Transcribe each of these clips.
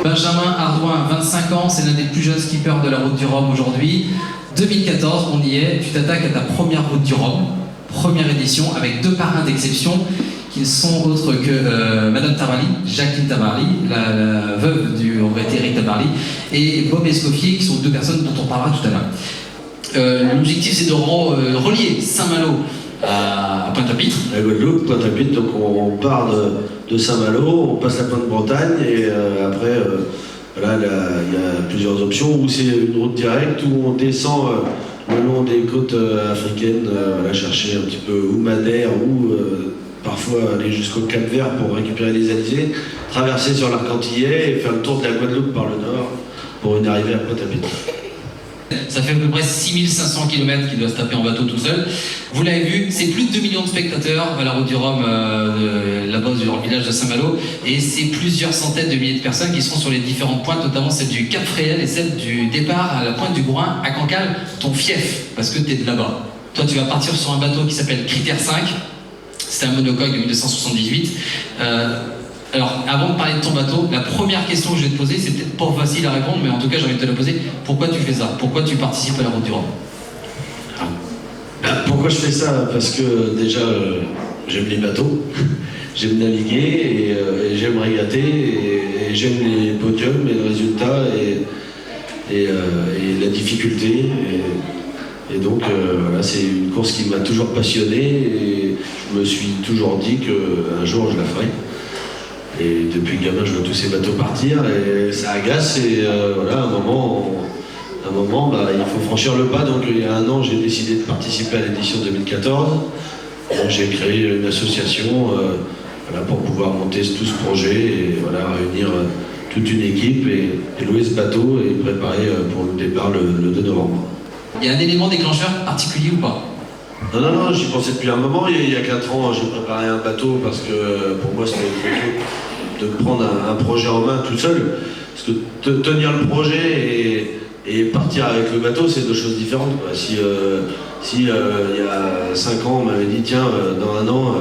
Benjamin Ardouin, 25 ans, c'est l'un des plus jeunes skippers de la Route du Rhum aujourd'hui. 2014, on y est, tu t'attaques à ta première Route du Rhum, première édition, avec deux parrains d'exception, qui ne sont autres que Madame Tabarly, Jacqueline Tabarly, la veuve du regretté Eric Tabarly, et Bob Escoffier, qui sont deux personnes dont on parlera tout à l'heure. L'objectif, c'est de relier Saint-Malo à Pointe-à-Pitre. À Guadeloupe, Pointe-à-Pitre, donc on part de Saint-Malo, on passe la Pointe-Bretagne et après, voilà, il y a plusieurs options, où c'est une route directe, où on descend le long des côtes africaines, voilà, chercher un petit peu ou Madère ou parfois aller jusqu'au Cap-Vert pour récupérer les alizés, traverser sur l'arc antillais et faire le tour de la Guadeloupe par le nord pour une arrivée à Pointe-à-Pitre. Ça fait à peu près 6500 km qu'il doit se taper en bateau tout seul. Vous l'avez vu, c'est plus de 2 millions de spectateurs à la Route du Rhum, là-bas dans le village de Saint-Malo. Et c'est plusieurs centaines de milliers de personnes qui seront sur les différentes pointes, notamment celle du Cap Fréhel et celle du départ à la pointe du Gourin, à Cancale, ton fief, parce que tu es de là-bas. Toi, tu vas partir sur un bateau qui s'appelle Critère 5. C'est un monocoque de 1978. Alors, avant de parler de ton bateau, la première question que je vais te poser, c'est peut-être pas facile à répondre, mais en tout cas, j'ai envie de te la poser. Pourquoi tu fais ça? Pourquoi tu participes à la Route du Rhum? Pourquoi je fais ça? Parce que déjà, j'aime les bateaux, j'aime naviguer et j'aime régater et j'aime les podiums et le résultat et la difficulté. Et donc, voilà, c'est une course qui m'a toujours passionné et je me suis toujours dit qu'un jour, je la ferai. Et depuis gamin, je vois tous ces bateaux partir et ça agace. Et voilà, à un moment, il faut franchir le pas. Donc il y a un an, j'ai décidé de participer à l'édition 2014. Donc, j'ai créé une association voilà, pour pouvoir monter tout ce projet et voilà, réunir toute une équipe et louer ce bateau et préparer pour le départ le 2 novembre. Il y a un élément déclencheur particulier ou pas? Non, j'y pensais depuis un moment. Il y a 4 ans, j'ai préparé un bateau parce que pour moi, c'était de prendre un projet en main tout seul. Parce que tenir le projet et partir avec le bateau, c'est deux choses différentes, quoi. Si il y a 5 ans, on m'avait dit, tiens, dans un an,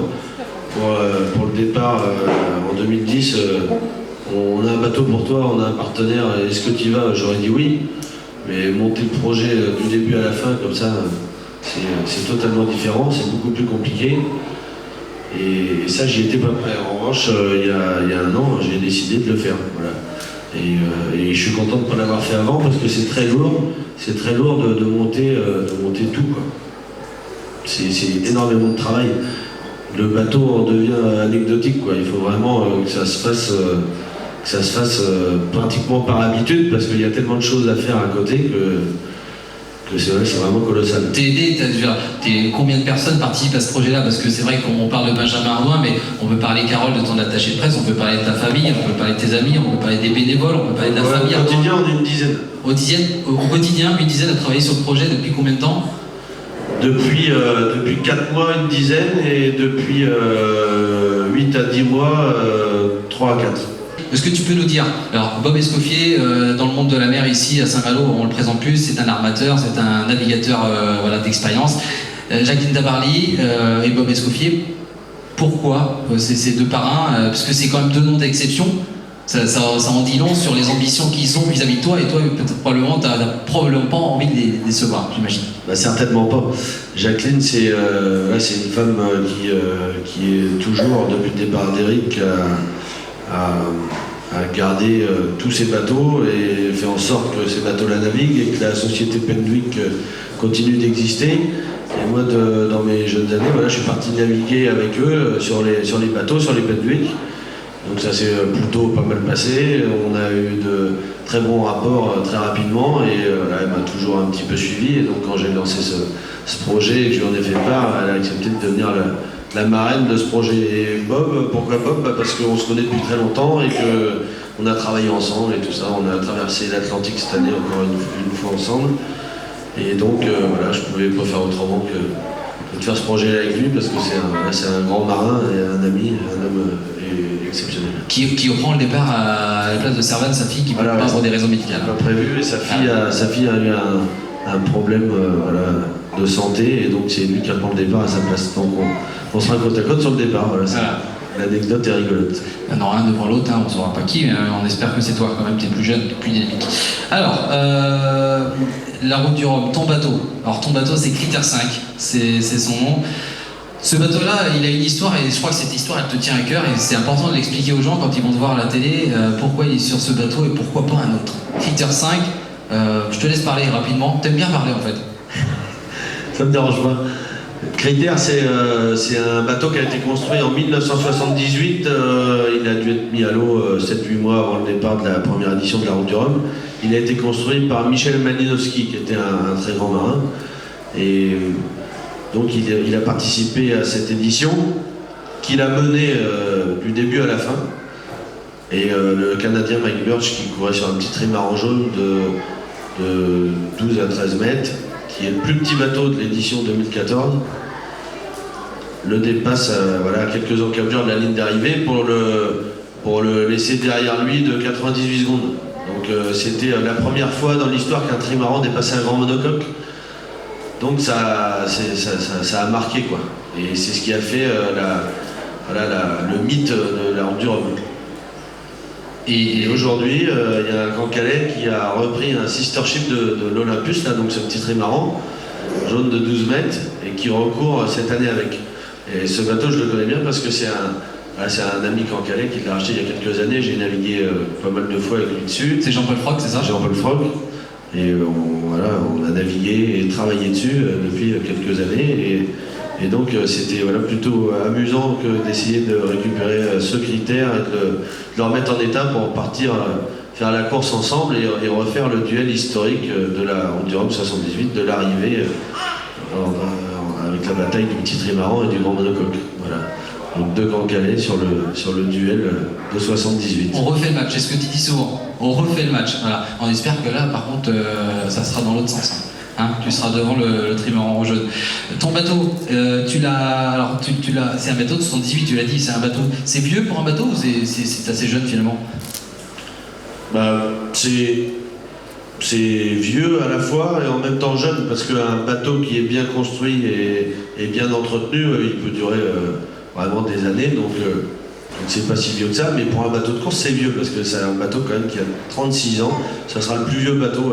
pour le départ en 2010, on a un bateau pour toi, on a un partenaire, est-ce que tu y vas? J'aurais dit oui. Mais monter le projet du début à la fin, comme ça, c'est totalement différent, c'est beaucoup plus compliqué. Et ça, j'y étais pas prêt. En revanche, il y a un an, j'ai décidé de le faire. Voilà. Et je suis content de ne pas l'avoir fait avant parce que c'est très lourd. C'est très lourd de monter tout, quoi. C'est énormément de travail. Le bateau en devient anecdotique, quoi. Il faut vraiment que ça se fasse pratiquement par habitude parce qu'il y a tellement de choses à faire à côté que c'est vraiment colossal. T'es aidé, combien de personnes participent à ce projet-là? Parce que c'est vrai qu'on parle de Benjamin Ardouin, mais on peut parler, Carole, de ton attaché de presse, on peut parler de ta famille, on peut parler de tes amis, on peut parler des bénévoles, on peut parler de la famille. Au quotidien, on est une dizaine. Au quotidien, une dizaine à travailler sur le projet depuis combien de temps? Depuis 4 mois, une dizaine, et depuis 8 à 10 mois, 3 à 4. Est-ce que tu peux nous dire, alors Bob Escoffier, dans le monde de la mer ici à Saint-Malo, on ne le présente plus, c'est un armateur, c'est un navigateur voilà, d'expérience. Jacqueline Tabarly et Bob Escoffier, pourquoi ces deux parrains? Parce que c'est quand même deux noms d'exception, ça en dit long sur les ambitions qu'ils ont vis-à-vis de toi, et toi, probablement, tu n'as probablement pas envie de les décevoir, j'imagine. Bah, certainement pas. Jacqueline, c'est une femme qui est toujours, depuis le départ d'Eric, à garder tous ces bateaux et fait en sorte que ces bateaux la naviguent et que la société Pendwick continue d'exister. Et moi, dans mes jeunes années, voilà, je suis parti naviguer avec eux sur les bateaux, sur les Pendwick. Donc ça s'est plutôt pas mal passé. On a eu de très bons rapports très rapidement et elle m'a toujours un petit peu suivi. Et donc quand j'ai lancé ce projet et que je lui en ai fait part, elle a accepté de devenir la marraine de ce projet. Et Bob, pourquoi Bob? Parce qu'on se connaît depuis très longtemps et qu'on a travaillé ensemble et tout ça. On a traversé l'Atlantique cette année encore une fois ensemble. Et donc voilà, je ne pouvais pas faire autrement que de faire ce projet avec lui parce que c'est un grand marin et un ami, un homme exceptionnel. Qui reprend le départ à la place de Servan, sa fille, qui peut pas pour des raisons médicales. Pas prévu, et sa fille a eu un problème de santé, et donc c'est lui qui reprend le départ à sa place. Donc on sera côte à côte sur le départ. Voilà. l'anecdote est rigolote. Il y en aura un devant l'autre, hein, on ne saura pas qui, mais on espère que c'est toi quand même, tu es plus jeune, plus dynamique. Alors, la route du Rhum, ton bateau. Alors ton bateau c'est Critère 5, c'est son nom. Ce bateau-là, il a une histoire et je crois que cette histoire elle te tient à cœur et c'est important de l'expliquer aux gens quand ils vont te voir à la télé pourquoi il est sur ce bateau et pourquoi pas un autre. Critère 5, je te laisse parler rapidement. T'aimes bien parler en fait. Ça me dérange pas. Critère, c'est un bateau qui a été construit en 1978. Il a dû être mis à l'eau 7-8 mois avant le départ de la première édition de la Route du Rhum. Il a été construit par Michel Malinowski, qui était un très grand marin. Et donc il a participé à cette édition, qu'il a menée du début à la fin. Et le Canadien Mike Birch, qui courait sur un petit trimaran jaune de 12 à 13 mètres, qui est le plus petit bateau de l'édition 2014, le dépasse voilà, à quelques encablures de la ligne d'arrivée pour le laisser derrière lui de 98 secondes. Donc c'était la première fois dans l'histoire qu'un trimaran dépassait un grand monocoque. Donc ça a marqué quoi. Et c'est ce qui a fait le mythe de la Route du Rhum. Et aujourd'hui, il y a un Grand Calais qui a repris un sister ship de l'Olympus, là, donc ce petit trimaran jaune de 12 mètres, et qui recourt cette année avec. Et ce bateau, je le connais bien parce que c'est un ami Grand Calais qui l'a acheté il y a quelques années. J'ai navigué pas mal de fois avec lui dessus. C'est Jean-Paul Froc, c'est ça? Jean-Paul Froc. Et on a navigué et travaillé dessus depuis quelques années. Et donc c'était plutôt amusant que d'essayer de récupérer ce Critère et de le remettre en état pour partir faire la course ensemble et refaire le duel historique de la Route du Rhum 78, de l'arrivée avec la bataille du petit trimaran et du grand monocoque. Voilà. Donc deux Grands Calais sur le duel de 78. On refait le match, c'est ce que tu dis souvent. On refait le match. Voilà. On espère que là, par contre, ça sera dans l'autre sens. Hein, tu seras devant le trimaran jaune. Ton bateau, c'est un bateau de 78, tu l'as dit, c'est un bateau. C'est vieux pour un bateau ou c'est assez jeune finalement? C'est vieux à la fois et en même temps jeune, parce qu'un bateau qui est bien construit et bien entretenu, il peut durer vraiment des années, donc c'est pas si vieux que ça, mais pour un bateau de course c'est vieux, parce que c'est un bateau quand même qui a 36 ans, ça sera le plus vieux bateau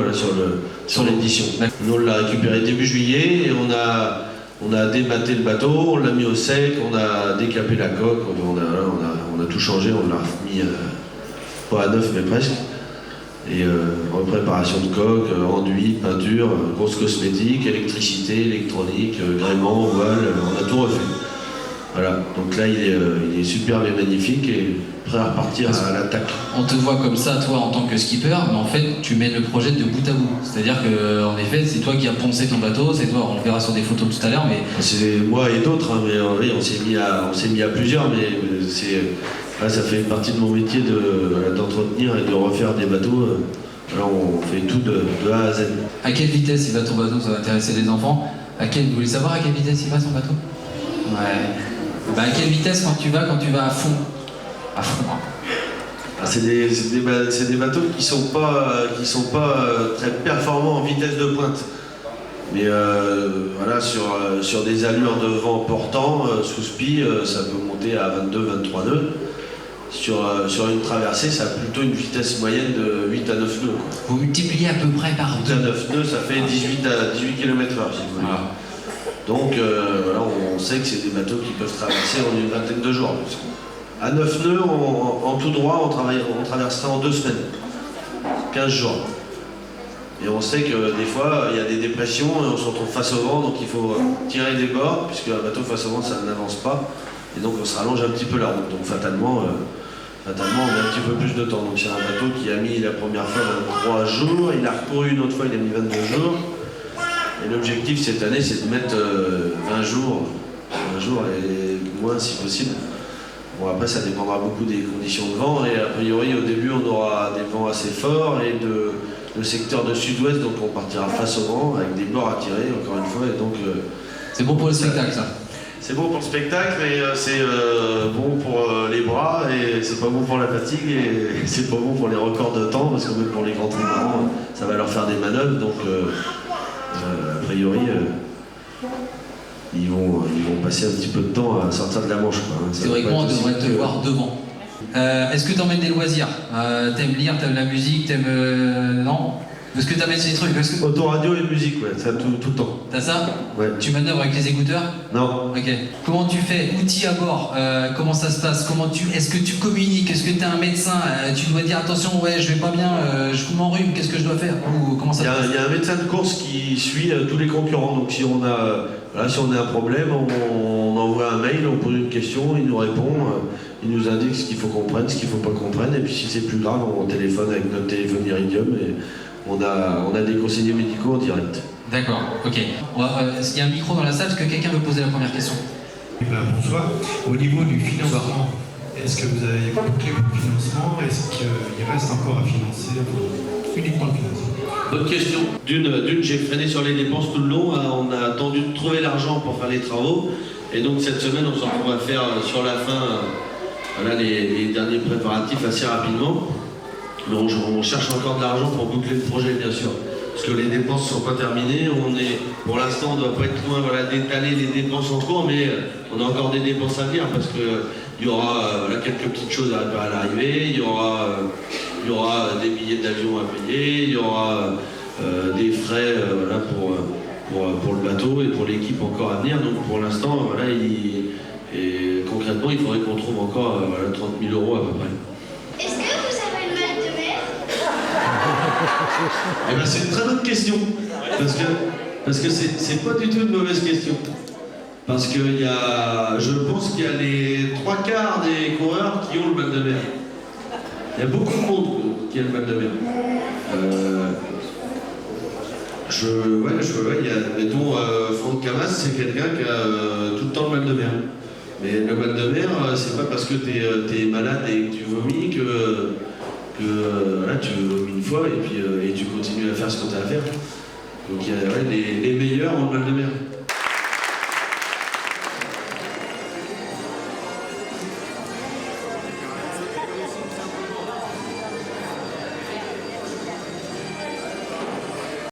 sur l'édition. Nous on l'a récupéré début juillet et on a débatté le bateau, on l'a mis au sec, on a décapé la coque, on a tout changé, on l'a remis pas à neuf mais presque. Et repréparation de coque, enduit, peinture, grosse cosmétique, électricité, électronique, gréement, voile, on a tout refait. Voilà, donc là il est superbe et magnifique et prêt à repartir à l'attaque. On te voit comme ça, toi, en tant que skipper, mais en fait, tu mènes le projet de bout à bout. C'est-à-dire qu'en effet, c'est toi qui as poncé ton bateau, c'est toi, on le verra sur des photos tout à l'heure, mais... C'est moi et d'autres, hein, mais oui, on s'est mis à plusieurs, mais ça fait partie de mon métier d'entretenir et de refaire des bateaux. Alors on fait tout de A à Z. À quelle vitesse il va ton bateau? Ça va intéresser les enfants. Vous voulez savoir à quelle vitesse il va son bateau? Ouais. À quelle vitesse quand tu vas à fond? À fond. Hein. C'est des bateaux qui sont pas très performants en vitesse de pointe. Mais sur des allures de vent portant, sous spi, ça peut monter à 22-23 nœuds. Sur une traversée, ça a plutôt une vitesse moyenne de 8 à 9 nœuds. Quoi. Vous multipliez à peu près par 8 à 9 nœuds, ça fait 18 km/h, si vous voulez. Ah. Donc on sait que c'est des bateaux qui peuvent traverser en une vingtaine de jours. À 9 nœuds, en tout droit, on traverserait en 2 semaines. 15 jours. Et on sait que des fois, il y a des dépressions et on se retrouve face au vent, donc il faut tirer des bords, puisque un bateau face au vent, ça n'avance pas. Et donc on se rallonge un petit peu la route. Donc fatalement, on a un petit peu plus de temps. Donc c'est un bateau qui a mis la première fois 23 jours, il a recouru une autre fois, il a mis 22 jours. Et l'objectif cette année, c'est de mettre 20 jours et moins si possible. Bon, après, ça dépendra beaucoup des conditions de vent. Et a priori, au début, on aura des vents assez forts et le secteur de sud-ouest, donc on partira face au vent avec des bords à tirer, encore une fois. Et donc, c'est bon pour le spectacle, ça. C'est bon pour le spectacle, mais c'est bon pour les bras et c'est pas bon pour la fatigue et c'est pas bon pour les records de temps parce que même pour les grands trimarans, ça va leur faire des manœuvres. Donc, a priori, ils vont passer un petit peu de temps à sortir de la manche, quoi, hein. Théoriquement, on devrait te voir devant. Est-ce que tu emmènes des loisirs? T'aimes lire, t'aimes la musique, t'aimes... non? Est-ce que t'amènes ces trucs? Autoradio et musique, ouais, ça tout le temps. T'as ça? Ouais. Tu manœuvres avec les écouteurs? Non. Ok. Comment tu fais? Outils à bord? Comment ça se passe? Est-ce que tu communiques? Est-ce que tu es un médecin? Tu dois dire attention, ouais, je vais pas bien, je m'enrhume, qu'est-ce que je dois faire? Ou comment ça se passe? Il y a un médecin de course qui suit tous les concurrents. Donc si on a un problème, on envoie un mail, on pose une question, il nous répond, il nous indique ce qu'il faut qu'on prenne, ce qu'il faut pas qu'on prenne. Et puis si c'est plus grave, on téléphone avec notre téléphone Iridium et on a des conseillers médicaux en direct. D'accord, ok. Il y a un micro dans la salle, est-ce que quelqu'un veut poser la première question? Bonsoir. Au niveau du financement, est-ce que vous avez bouclé le financement? Est-ce qu'il reste encore à financer? Uniquement le financement. Bonne question. D'une, j'ai freiné sur les dépenses tout le long. On a attendu de trouver l'argent pour faire les travaux. Et donc cette semaine, on se retrouve à faire sur la fin les derniers préparatifs assez rapidement. Mais on cherche encore de l'argent pour boucler le projet, bien sûr. Parce que les dépenses ne sont pas terminées. Pour l'instant, on ne doit pas être loin d'étaler les dépenses en cours, mais on a encore des dépenses à venir parce qu'il y aura quelques petites choses à l'arrivée, il y aura des billets d'avion à payer, il y aura des frais pour le bateau et pour l'équipe encore à venir. Donc pour l'instant, concrètement, il faudrait qu'on trouve encore 30 000 € à peu près. Est-ce que vous avez le mal de mer? Eh ben, c'est une très bonne question, parce que c'est pas du tout une mauvaise question. Parce que je pense qu'il y a les 3/4 des coureurs qui ont le mal de mer. Il y a beaucoup de monde qui a le mal de mer. Il y a, mettons, Franck Camas, c'est quelqu'un qui a tout le temps le mal de mer. Mais le mal de mer, c'est pas parce que t'es malade et que tu vomis que tu vomis une fois et tu continues à faire ce que tu as à faire. Donc les meilleurs ont le mal de mer.